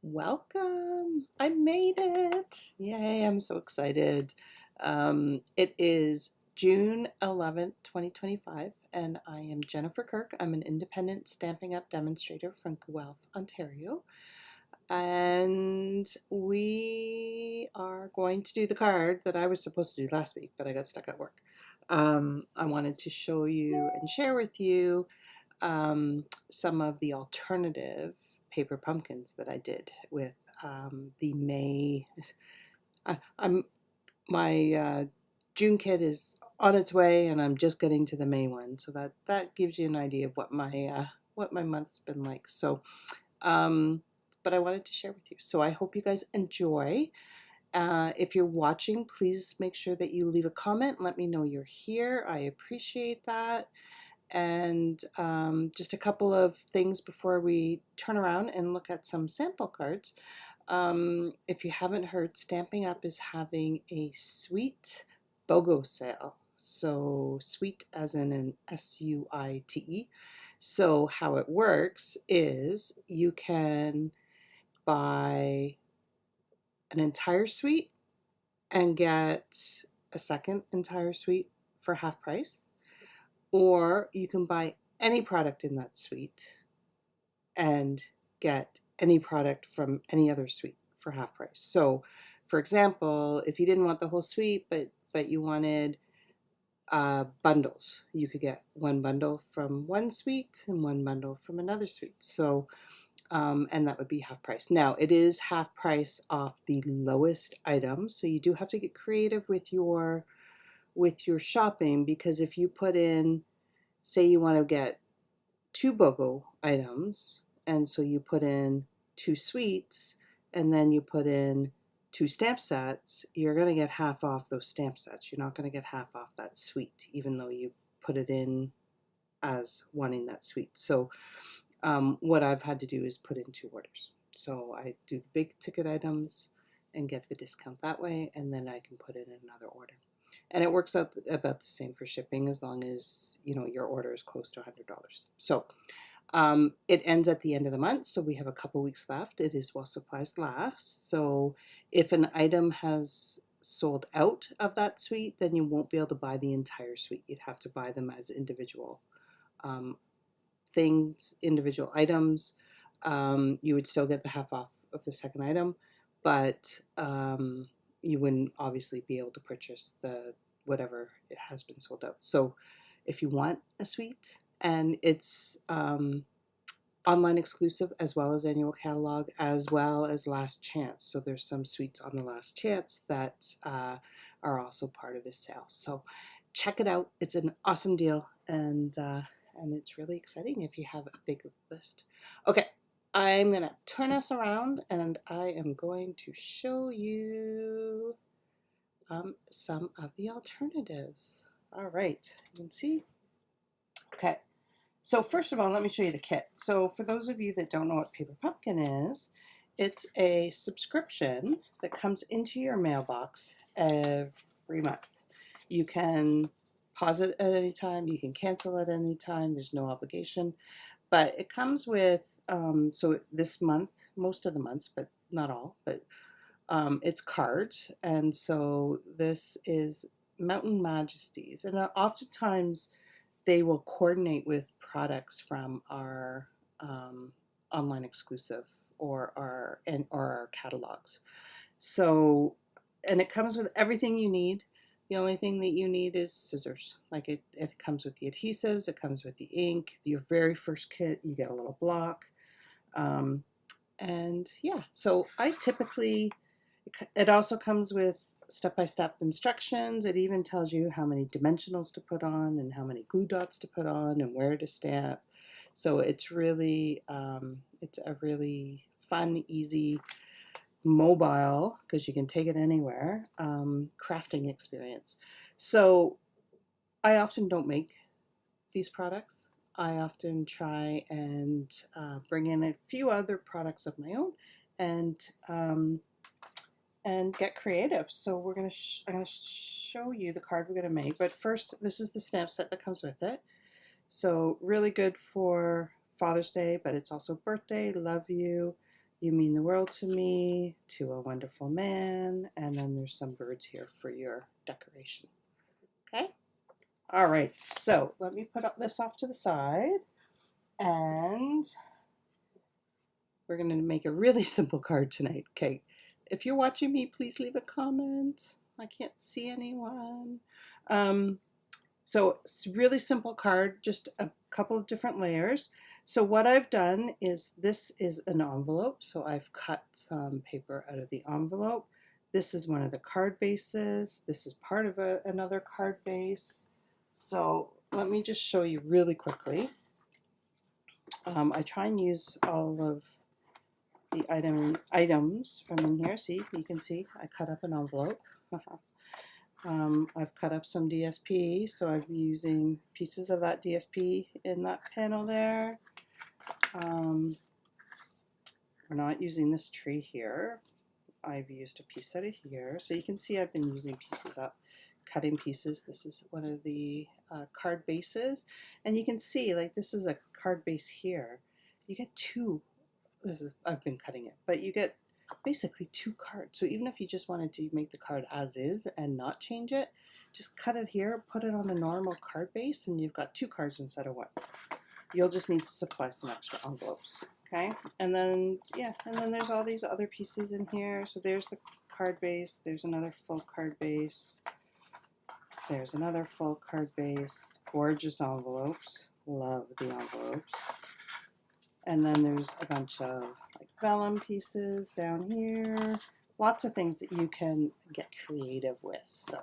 Welcome! I made it! Yay, I'm so excited. It is June 11th, 2025, and I am Jennifer Kirk. I'm an independent Stampin' Up! Demonstrator from Guelph, Ontario. And we are going to do the card that I was supposed to do last week, but I got stuck at work. I wanted to show you and share with you some of the alternative paper pumpkins that I did with the May. I'm my June kit is on its way, and I'm just getting to the May one, so that gives you an idea of what my month's been like. So, but I wanted to share with you. So I hope you guys enjoy. If you're watching, please make sure that you leave a comment. Let me know you're here. I appreciate that. And just a couple of things before we turn around and look at some sample cards. If you haven't heard, Stamping Up is having a sweet BOGO sale. So sweet as in an SUITE. So how it works is you can buy an entire suite and get a second entire suite for half price. Or you can buy any product in that suite and get any product from any other suite for half price. So, for example, if you didn't want the whole suite, but you wanted bundles, you could get one bundle from one suite and one bundle from another suite. So, and that would be half price. Now, it is half price off the lowest item, so you do have to get creative with your shopping, because if you put in, say you want to get 2 BOGO items, and so you put in 2 suites, and then you put in 2 stamp sets, you're going to get half off those stamp sets. You're not going to get half off that suite, even though you put it in as wanting that suite. So what I've had to do is put in 2 orders. So I do the big ticket items and get the discount that way, and then I can put in another order. And it works out about the same for shipping, as long as your order is close to $100. So it ends at the end of the month, so we have a couple weeks left. It is while supplies last. So if an item has sold out of that suite, then you won't be able to buy the entire suite. You'd have to buy them as individual things, individual items. You would still get the half off of the second item, but you wouldn't obviously be able to purchase the whatever it has been sold out. So if you want a suite, and it's online exclusive as well as annual catalog, as well as last chance. So there's some suites on the last chance that are also part of this sale. So check it out. It's an awesome deal, and it's really exciting if you have a big list. Okay, I'm going to turn us around, and I am going to show you some of the alternatives. All right, you can see. Okay, so first of all, let me show you the kit. So for those of you that don't know what Paper Pumpkin is, it's a subscription that comes into your mailbox every month. You can pause it at any time, you can cancel at any time, there's no obligation. But it comes with, so this month, most of the months, but not all, but it's cards. And so this is Mountain Majesties. And oftentimes they will coordinate with products from our online exclusive or our catalogs. So, and it comes with everything you need. The only thing that you need is scissors. Like it comes with the adhesives, it comes with the ink. Your very first kit, you get a little block. And yeah, so I typically, it also comes with step-by-step instructions. It even tells you how many dimensionals to put on and how many glue dots to put on and where to stamp. So it's really, it's a really fun, easy, mobile, because you can take it anywhere, crafting experience. So I often don't make these products. I often try and bring in a few other products of my own and get creative. So I'm gonna show you the card we're gonna make. But first, this is the stamp set that comes with it. So really good for Father's Day, but it's also birthday, love you. You mean the world to me, to a wonderful man, and then there's some birds here for your decoration. Okay? All right, so let me put this off to the side, and we're going to make a really simple card tonight. Okay, if you're watching me, please leave a comment. I can't see anyone. So it's a really simple card, just a couple of different layers. So what I've done is, this is an envelope, so I've cut some paper out of the envelope. This is one of the card bases. This is part of another card base. So let me just show you really quickly. I try and use all of the items from in here. See, you can see I cut up an envelope. I've cut up some DSP, so I'm using pieces of that DSP in that panel there. We're not using this tree here. I've used a piece out of here. So you can see I've been using pieces up, cutting pieces. This is one of the card bases. And you can see, like, this is a card base here. You get two. I've been cutting it, but you get basically two cards. So even if you just wanted to make the card as is and not change it, just cut it here, put it on the normal card base, and you've got two cards instead of one. You'll just need to supply some extra envelopes. Okay, and then, yeah, and then there's all these other pieces in here. So there's the card base, there's another full card base, there's another full card base, gorgeous envelopes, love the envelopes. And then there's a bunch of like vellum pieces down here. Lots of things that you can get creative with. So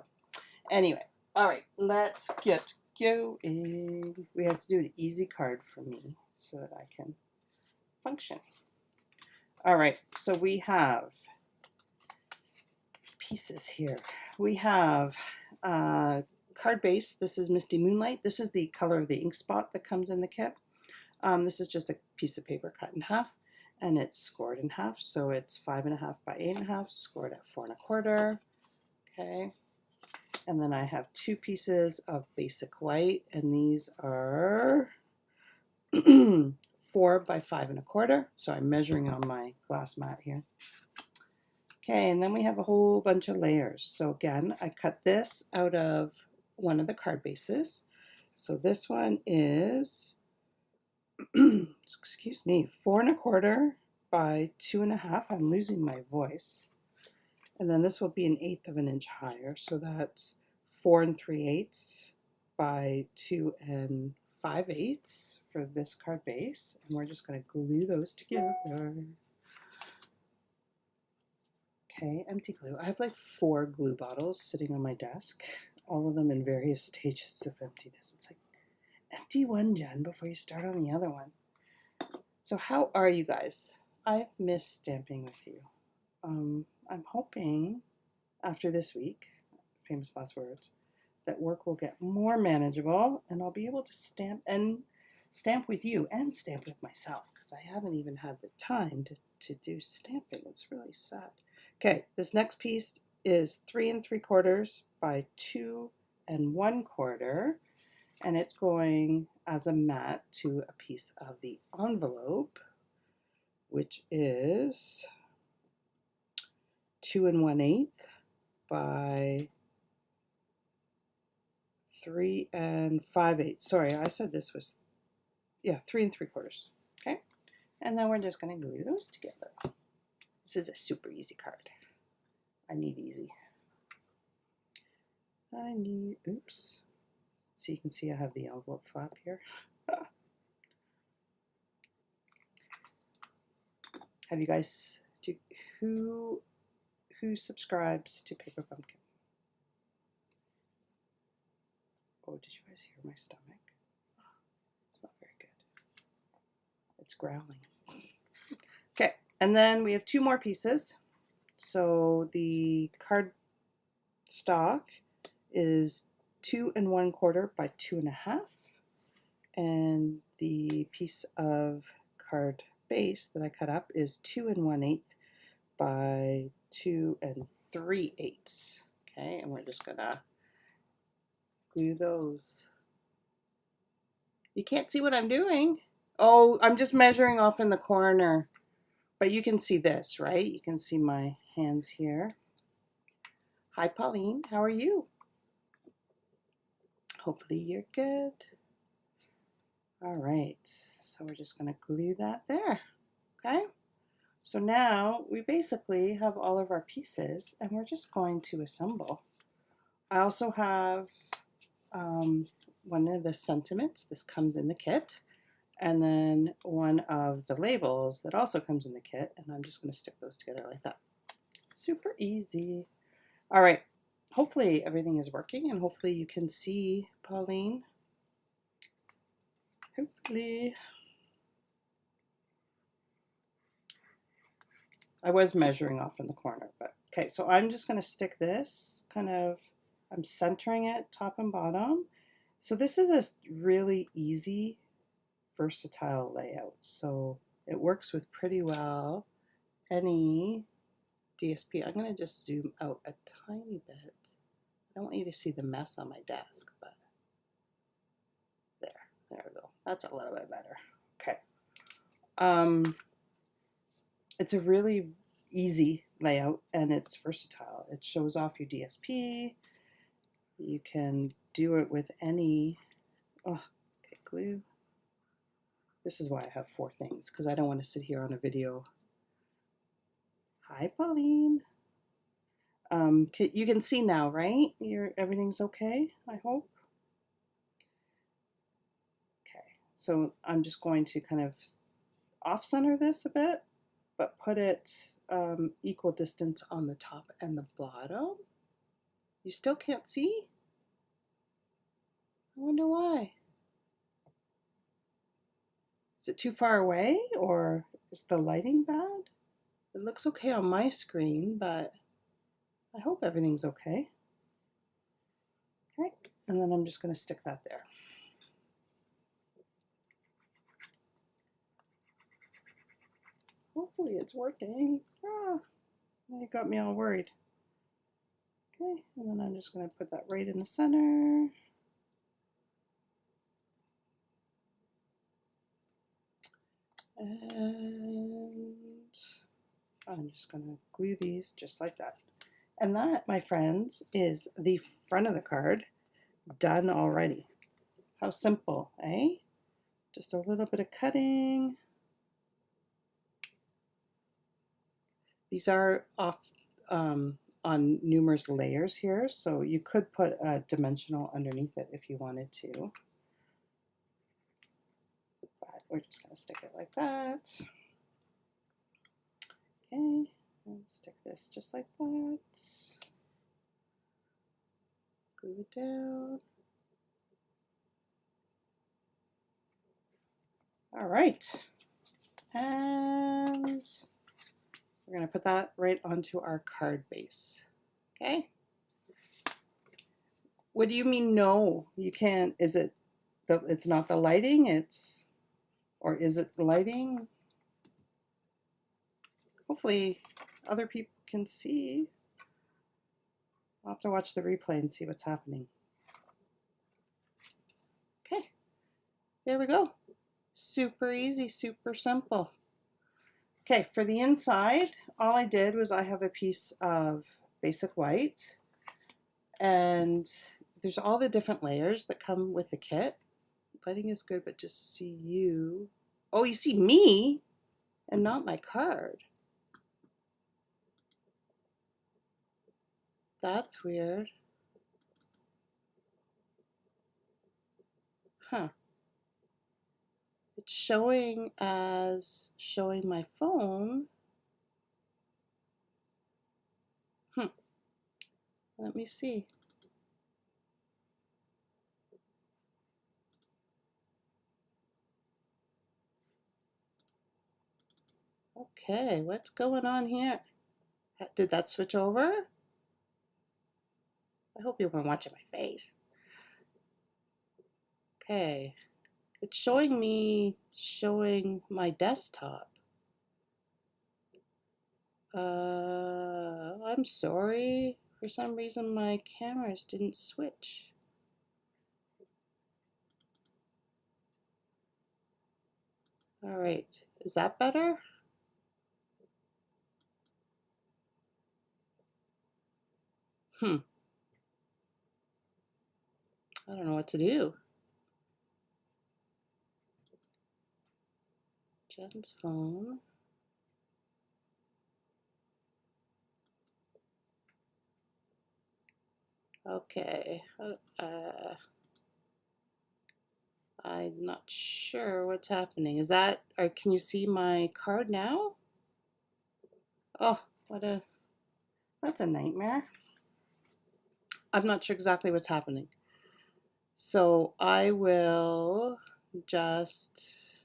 anyway, all right, let's get going. We have to do an easy card for me so that I can function. All right, so we have pieces here. We have card base. This is Misty Moonlight. This is the color of the ink spot that comes in the kit. This is just a piece of paper cut in half, and it's scored in half, so it's 5.5 by 8.5, scored at 4 1/4. Okay, and then I have two pieces of basic white, and these are 4 by 5 1/4. So I'm measuring on my glass mat here. Okay, and then we have a whole bunch of layers. So again, I cut this out of one of the card bases. So this one is excuse me, 4 1/4 by 2.5. I'm losing my voice. And then this will be 1/8 of an inch higher. So that's 4 3/8 by 2 5/8 for this card base. And we're just going to glue those together. Okay, empty glue. I have like 4 glue bottles sitting on my desk, all of them in various stages of emptiness. It's like, empty one, Jen, before you start on the other one. So how are you guys? I've missed stamping with you. I'm hoping after this week, famous last words, that work will get more manageable and I'll be able to stamp with you and stamp with myself, because I haven't even had the time to do stamping. It's really sad. Okay, this next piece is 3 3/4 by 2 1/4. And it's going as a mat to a piece of the envelope, which is 2 1/8 by 3 5/8. Sorry, I said this was, yeah, 3 3/4. Okay, and then we're just going to glue those together. This is a super easy card. I need easy. Oops. So you can see I have the envelope flap here. Have you guys, who subscribes to Paper Pumpkin? Oh, did you guys hear my stomach? It's not very good. It's growling. Okay, and then we have 2 more pieces. So the card stock is 2 1/4 by 2.5, and the piece of card base that I cut up is 2 1/8 by 2 3/8. Okay, and we're just gonna glue those. You can't see what I'm doing. Oh, I'm just measuring off in the corner. But you can see this, right? You can see my hands here. Hi, Pauline. How are you? Hopefully you're good. All right. So we're just going to glue that there. Okay. So now we basically have all of our pieces and we're just going to assemble. I also have one of the sentiments. This comes in the kit. And then one of the labels that also comes in the kit. And I'm just going to stick those together like that. Super easy. All right. Hopefully everything is working and hopefully you can see Pauline. Hopefully. I was measuring off in the corner, but okay, so I'm just going to stick this kind of, I'm centering it top and bottom. So this is a really easy, versatile layout. So it works with pretty well any DSP. I'm going to just zoom out a tiny bit. I don't want you to see the mess on my desk, but there we go. That's a little bit better. Okay. It's a really easy layout and it's versatile. It shows off your DSP. You can do it with any, oh, okay, glue. This is why I have 4 things, because I don't want to sit here on a video. Hi, Pauline. You can see now, right? Everything's okay, I hope. Okay, so I'm just going to kind of off-center this a bit, but put it equal distance on the top and the bottom. You still can't see? I wonder why. Is it too far away or is the lighting bad? It looks okay on my screen, but I hope everything's okay. Okay, and then I'm just going to stick that there. Hopefully it's working. Ah, you got me all worried. Okay, and then I'm just going to put that right in the center. And I'm just going to glue these just like that. And that, my friends, is the front of the card done already. How simple, eh? Just a little bit of cutting. These are off on numerous layers here, so you could put a dimensional underneath it if you wanted to. But we're just going to stick it like that. Okay, and stick this just like that. Glue it down. All right, and we're going to put that right onto our card base. Okay. What do you mean no? You can't, is it, it's not the lighting, or is it the lighting? Hopefully other people can see. I'll have to watch the replay and see what's happening. Okay, there we go. Super easy, super simple. Okay, for the inside, all I did was I have a piece of basic white, and there's all the different layers that come with the kit. Lighting is good, but just see you. Oh, you see me and not my card. That's weird. Huh. It's showing as showing my phone. Let me see. Okay, what's going on here? Did that switch over? I hope you weren't watching my face. Okay, it's showing me my desktop. I'm sorry. For some reason my cameras didn't switch. All right, is that better? I don't know what to do. Jen's phone. Okay. I'm not sure what's happening. Is that, or can you see my card now? Oh, that's a nightmare. I'm not sure exactly what's happening. So I will just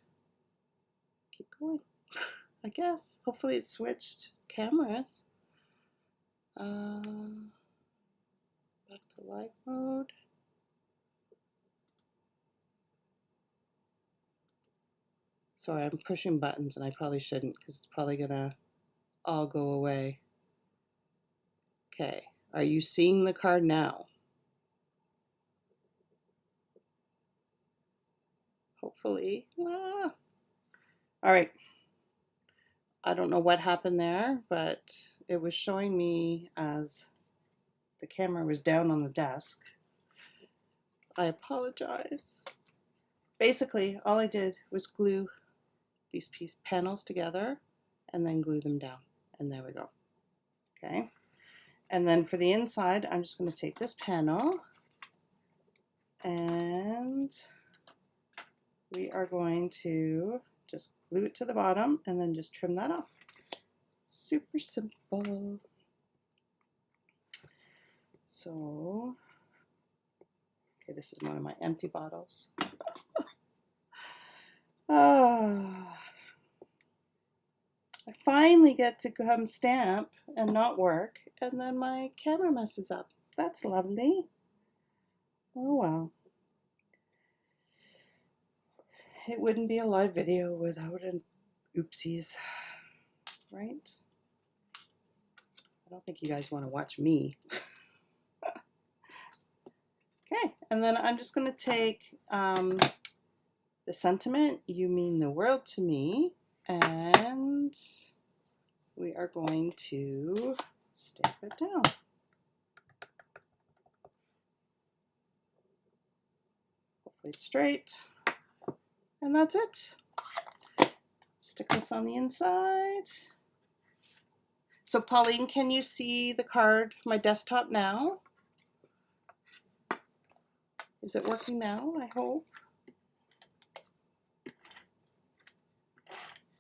keep going, I guess. Hopefully it switched cameras. Back to live mode. Sorry, I'm pushing buttons and I probably shouldn't because it's probably gonna all go away. Okay, are you seeing the card now? Hopefully. Ah. All right. I don't know what happened there, but it was showing me as the camera was down on the desk. I apologize. Basically, all I did was glue these panels together and then glue them down. And there we go. Okay. And then for the inside, I'm just going to take this panel and we are going to just glue it to the bottom and then just trim that off. Super simple. So, okay, this is one of my empty bottles. I finally get to come stamp and not work, and then my camera messes up. That's lovely. Oh well. It wouldn't be a live video without an oopsies, right? I don't think you guys want to watch me. Okay, and then I'm just going to take the sentiment, "You mean the world to me," and we are going to stamp it down. Hopefully it's straight. And that's it. Stick this on the inside. So Pauline, can you see the card, my desktop now? Is it working now? I hope.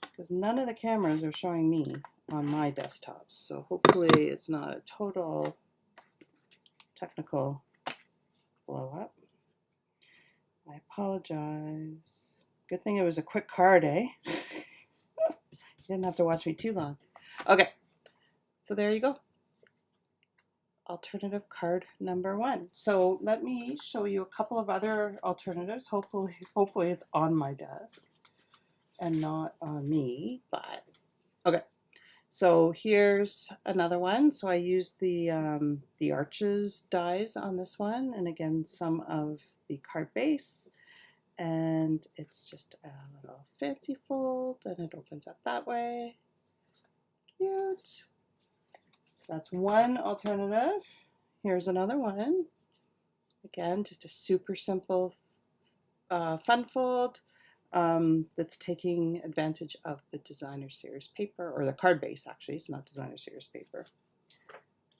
Because none of the cameras are showing me on my desktop. So hopefully it's not a total technical blow up. I apologize. Good thing it was a quick card, eh? You didn't have to watch me too long. Okay, so there you go. Alternative card number 1. So let me show you a couple of other alternatives. Hopefully it's on my desk and not on me, but okay. So here's another one. So I used the arches dies on this one, and again some of the card base, and it's just a little fancy fold, and it opens up that way. Cute. That's one alternative. Here's another one. Again, just a super simple fun fold that's taking advantage of the designer series paper, or the card base actually. It's not designer series paper.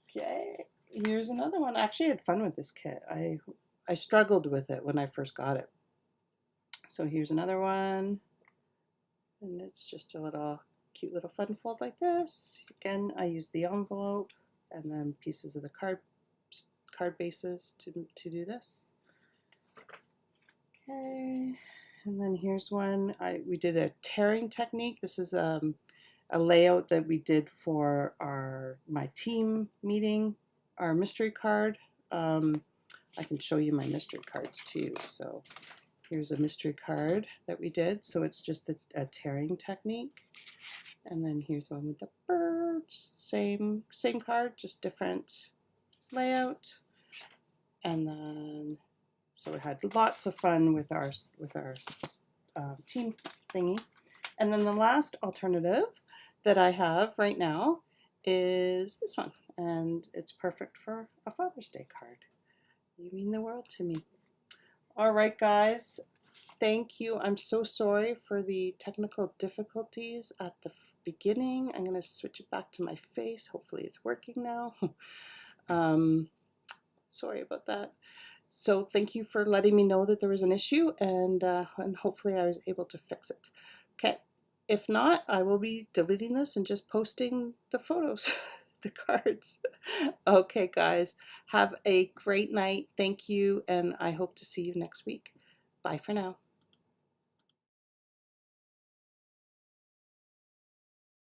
Okay, here's another one. I actually had fun with this kit. I struggled with it when I first got it. So here's another one, and it's just a little cute little fun fold like this. Again, I use the envelope and then pieces of the card bases to do this. Okay, and then here's one. We did a tearing technique. This is a layout that we did for my team meeting, our mystery card. I can show you my mystery cards too. So here's a mystery card that we did. So it's just a tearing technique. And then here's one with the birds. Same card, just different layout. And then, so we had lots of fun with our team thingy. And then the last alternative that I have right now is this one. and it's perfect for a Father's Day card. You mean the world to me. All right, guys. Thank you. I'm so sorry for the technical difficulties at the beginning. I'm going to switch it back to my face. Hopefully it's working now. Sorry about that. So thank you for letting me know that there was an issue, and hopefully I was able to fix it. Okay. If not, I will be deleting this and just posting the photos, the cards. Okay, guys. Have a great night. Thank you, and I hope to see you next week. Bye for now.